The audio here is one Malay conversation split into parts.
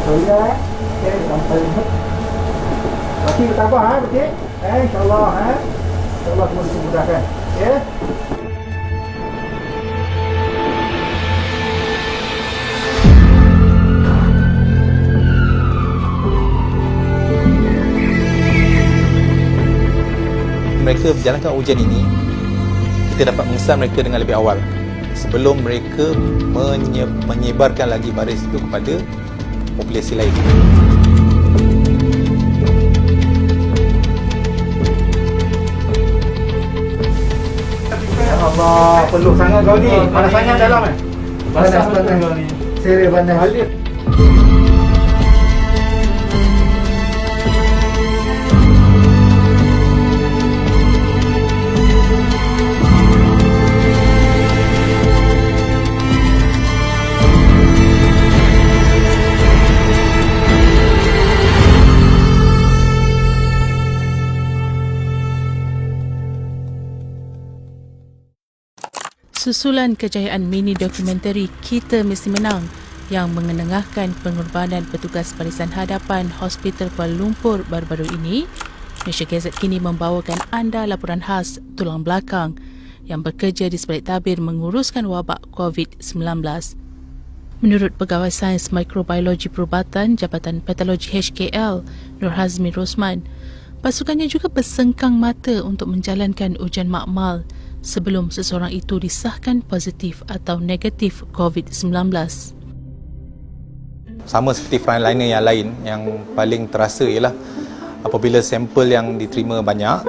Sorry lah. Okey, sampai ni. Masih bertabah okey. Insya-Allah InsyaAllah semua dimudahkan. Okey. Mereka berjalankan ujian ini, kita dapat mengesan mereka dengan lebih awal sebelum mereka menyebarkan lagi virus itu kepada populasi lain. Ya Allah, peluh sangat kau ni. Mana sangat dalam Basah kau ni. Serius panas. Balik. Susulan kejayaan mini dokumentari Kita Mesti Menang yang mengenengahkan pengorbanan petugas barisan hadapan Hospital Kuala Lumpur baru-baru ini, Malaysia Gazette kini membawakan anda laporan khas tulang belakang yang bekerja di sebalik tabir menguruskan wabak COVID-19. Menurut Pegawai Sains Mikrobiologi Perubatan Jabatan Patologi HKL, Nur Hazmi Rosman, pasukannya juga bersengkang mata untuk menjalankan ujian makmal sebelum seseorang itu disahkan positif atau negatif COVID-19. Sama seperti frontliner yang lain, yang paling terasa ialah apabila sampel yang diterima banyak,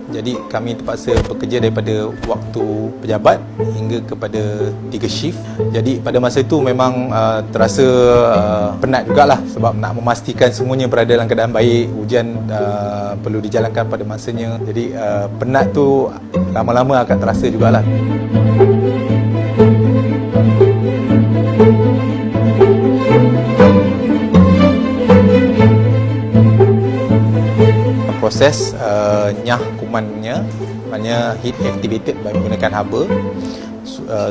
jadi kami terpaksa bekerja daripada waktu pejabat hingga kepada 3 shift. Jadi pada masa itu memang terasa penat jugalah sebab nak memastikan semuanya berada dalam keadaan baik. Ujian perlu dijalankan pada masanya. Jadi penat tu lama-lama akan terasa jugalah. Proses nyah kumannya, maknanya heat activated menggunakan haba,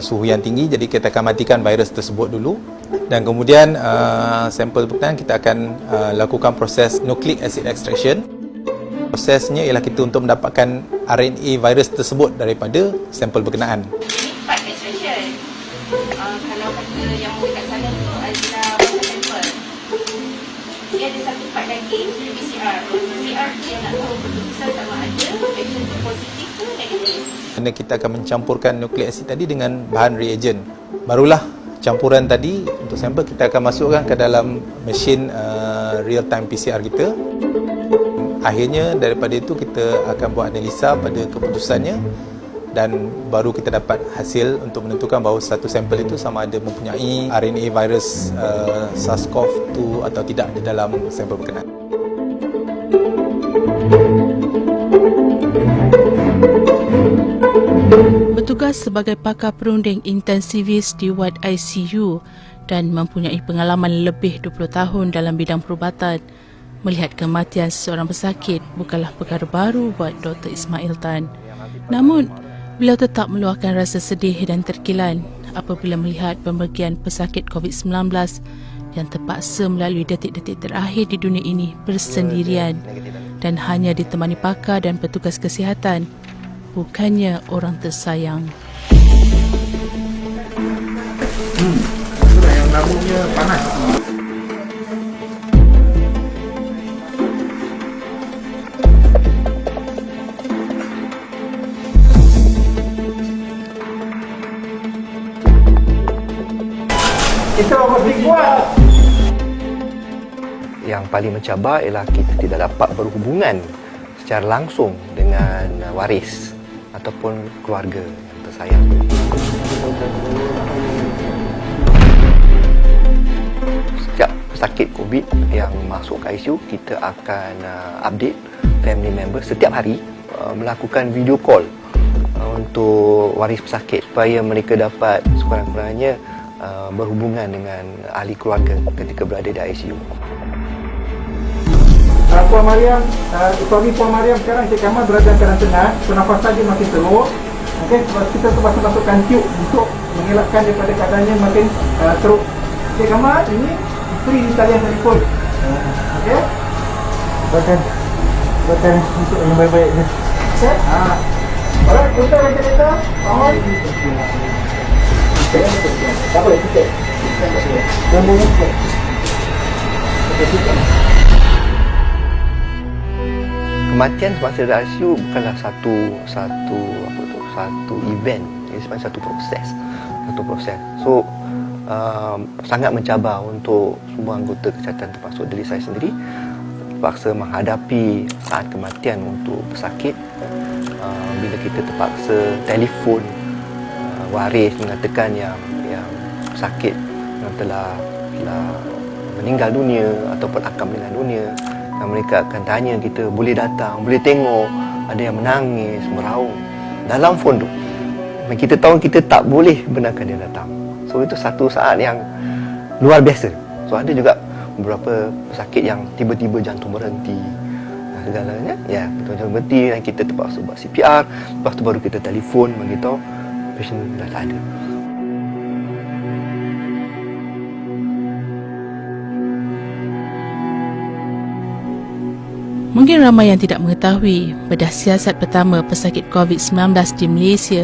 suhu yang tinggi, jadi kita akan matikan virus tersebut dulu dan kemudian sampel berkenaan kita akan lakukan proses nucleic acid extraction. Prosesnya ialah kita untuk mendapatkan RNA virus tersebut daripada sampel berkenaan. Part extraction. Kalau kata yang dekat sana tu adalah masa sampel. Dia ada satu part lagi, PCR. PCR tu yang nak tahu keputusan sama ada patient tu positif ke negatif. Kerana kita akan mencampurkan nucleic acid tadi dengan bahan reagent. Barulah campuran tadi untuk sampel kita akan masukkan ke dalam mesin real time PCR kita. Akhirnya daripada itu kita akan buat analisa pada keputusannya dan baru kita dapat hasil untuk menentukan bahawa satu sampel itu sama ada mempunyai RNA virus SARS-CoV-2 atau tidak di dalam sampel berkenaan. Bertugas sebagai pakar perunding intensivis di wad ICU dan mempunyai pengalaman lebih 20 tahun dalam bidang perubatan, melihat kematian seseorang pesakit bukanlah perkara baru buat Dr. Ismail Tan. Namun, beliau tetap meluahkan rasa sedih dan terkilan apabila melihat pemergian pesakit COVID-19 yang terpaksa melalui detik-detik terakhir di dunia ini bersendirian dan hanya ditemani pakar dan petugas kesihatan, bukannya orang tersayang. Itulah yang lambungnya panas. Kita mesti kuat. Yang paling mencabar ialah kita tidak dapat berhubungan secara langsung dengan waris ataupun keluarga yang tersayang. Setiap pesakit COVID yang masuk ke ICU, kita akan update family member setiap hari, melakukan video call untuk waris pesakit supaya mereka dapat sekurang-kurangnya berhubungan dengan ahli keluarga ketika berada di ICU. Puan Mariam, suami Puan Mariam sekarang Cik Kamal berada dalam keadaan tenang, pernafasan dia makin teruk. Okey, kita terpaksa masukkan tube untuk mengelakkan daripada keadaannya makin teruk. Okey, gambar ini free di talian telefon. Okey. Bukan untuk yang baik-baik ni. Set. Alright, untuk kereta on. Tak boleh tiket. Nombor tiket. Kematian semasa dalam ICU bukanlah satu event, ia sebenarnya satu proses. So sangat mencabar untuk semua anggota kesihatan, termasuk diri saya sendiri, terpaksa menghadapi saat kematian untuk pesakit. Bila kita terpaksa telefon waris mengatakan yang pesakit yang telah meninggal dunia ataupun akan meninggal dunia, dan mereka akan tanya kita boleh datang, boleh tengok, ada yang menangis, meraung dalam phone tu. Dan kita tahu kita tak boleh benarkan dia datang. So itu satu saat yang luar biasa. So ada juga beberapa pesakit yang tiba-tiba jantung berhenti dan segalanya. Ya, jantung berhenti dan kita terpaksa buat CPR. Lepas tu baru kita telefon beritahu pasien dah tak ada. Mungkin ramai yang tidak mengetahui bedah siasat pertama pesakit COVID-19 di Malaysia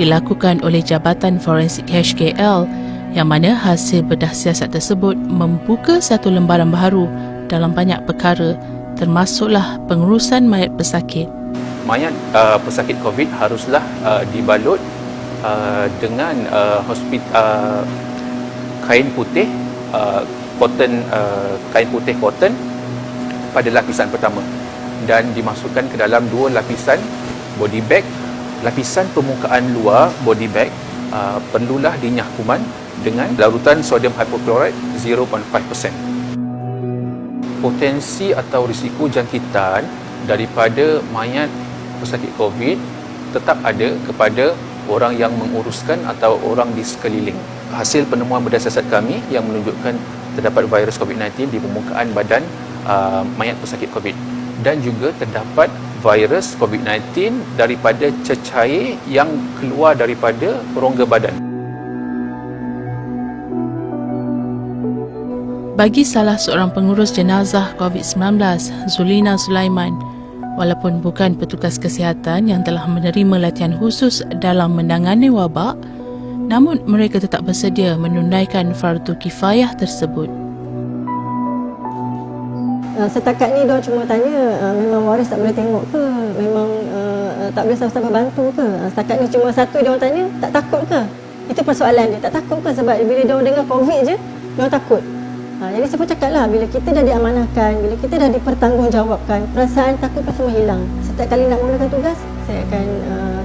dilakukan oleh Jabatan Forensik HKL, yang mana hasil bedah siasat tersebut membuka satu lembaran baru dalam banyak perkara, termasuklah pengurusan mayat pesakit. Mayat pesakit COVID haruslah dibalut dengan kain putih cotton pada lapisan pertama dan dimasukkan ke dalam 2 lapisan body bag. Lapisan permukaan luar body bag perlulah dinyah kuman dengan larutan sodium hypochlorite 0.5%. Potensi atau risiko jangkitan daripada mayat pesakit COVID tetap ada kepada orang yang menguruskan atau orang di sekeliling. Hasil penemuan bedah siasat kami yang menunjukkan terdapat virus COVID-19 di permukaan badan mayat pesakit COVID, dan juga terdapat virus COVID-19 daripada cecair yang keluar daripada rongga badan. Bagi salah seorang pengurus jenazah COVID-19, Zulina Sulaiman, walaupun bukan petugas kesihatan yang telah menerima latihan khusus dalam menangani wabak, namun mereka tetap bersedia menunaikan fardu kifayah tersebut. Setakat ni diorang cuma tanya memang waris tak boleh tengok ke, memang tak boleh sama-sama bantu ke. Setakat ni cuma satu diorang tanya, tak takut ke? Itu persoalan dia, tak takut ke? Sebab bila diorang dengar COVID je, diorang takut. Jadi saya pun cakap lah, bila kita dah diamanahkan, bila kita dah dipertanggungjawabkan, perasaan takut pun semua hilang. Setiap kali nak mulakan tugas, saya akan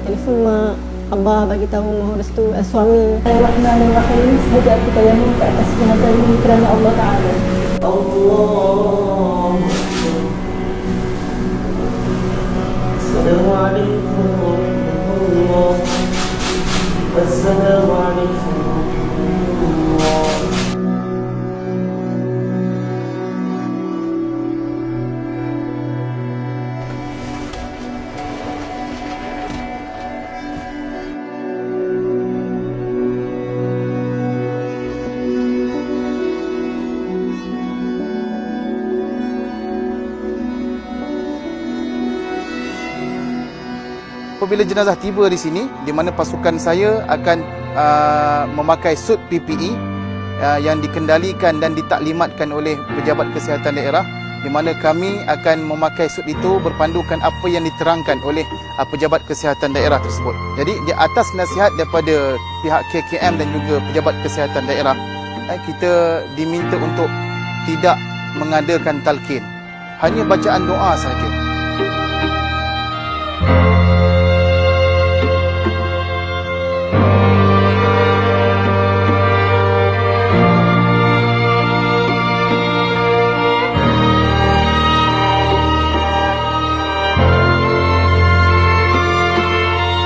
telefon mak, abah bagi tahu mohon restu suami. Bismillahirrahmanirrahim. Semoga kita yang ke atas jenazah ini kerana Allah Ta'ala. Allah. Assalamualaikum warahmatullahi wabarakatuh. Assalamualaikum warahmatullahi. Apabila jenazah tiba di sini, di mana pasukan saya akan memakai suit PPE yang dikendalikan dan ditaklimatkan oleh pejabat kesihatan daerah, di mana kami akan memakai suit itu berpandukan apa yang diterangkan oleh pejabat kesihatan daerah tersebut. Jadi di atas nasihat daripada pihak KKM dan juga pejabat kesihatan daerah, kita diminta untuk tidak mengadakan talqin, hanya bacaan doa sahaja.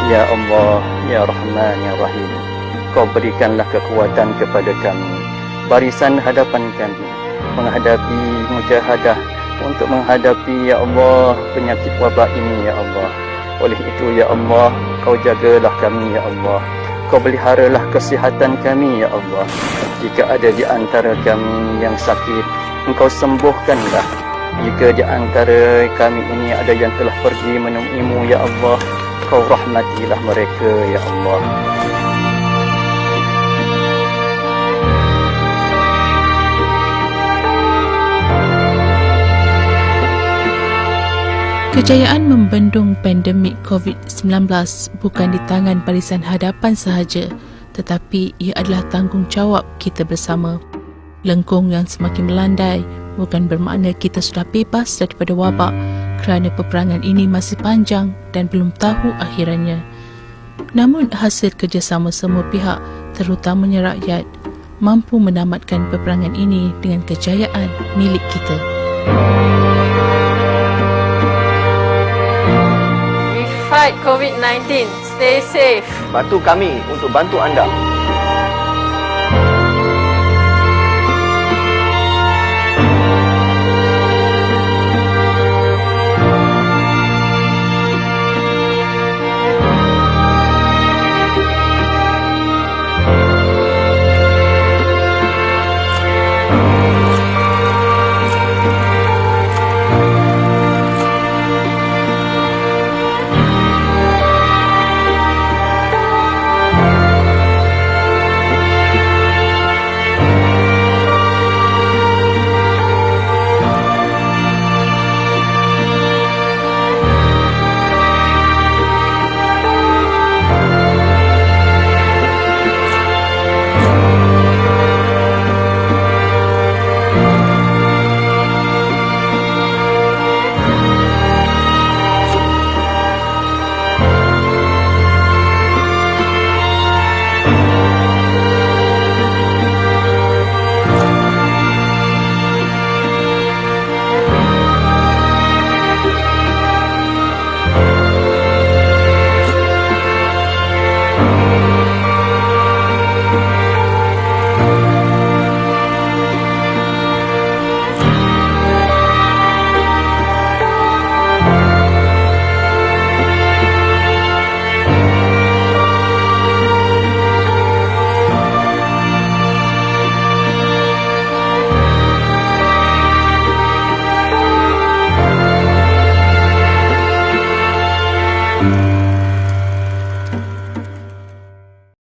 Ya Allah, Ya Rahman, Ya Rahim, Kau berikanlah kekuatan kepada kami, barisan hadapan kami, menghadapi mujahadah untuk menghadapi, Ya Allah, penyakit wabak ini, Ya Allah. Oleh itu, Ya Allah, Kau jagalah kami, Ya Allah. Kau peliharalah kesihatan kami, Ya Allah. Jika ada di antara kami yang sakit, Engkau sembuhkanlah. Jika di antara kami ini ada yang telah pergi menemuimu, Ya Allah, Kau rahmatilah mereka, Ya Allah. Kejayaan membendung pandemik COVID-19 bukan di tangan Barisan Hadapan sahaja, tetapi ia adalah tanggungjawab kita bersama. Lengkung yang semakin melandai bukan bermakna kita sudah bebas daripada wabak, kerana peperangan ini masih panjang dan belum tahu akhirannya. Namun hasil kerjasama semua pihak, terutamanya rakyat, mampu menamatkan peperangan ini dengan kejayaan milik kita. We fight COVID-19. Stay safe. Bantu kami untuk bantu anda.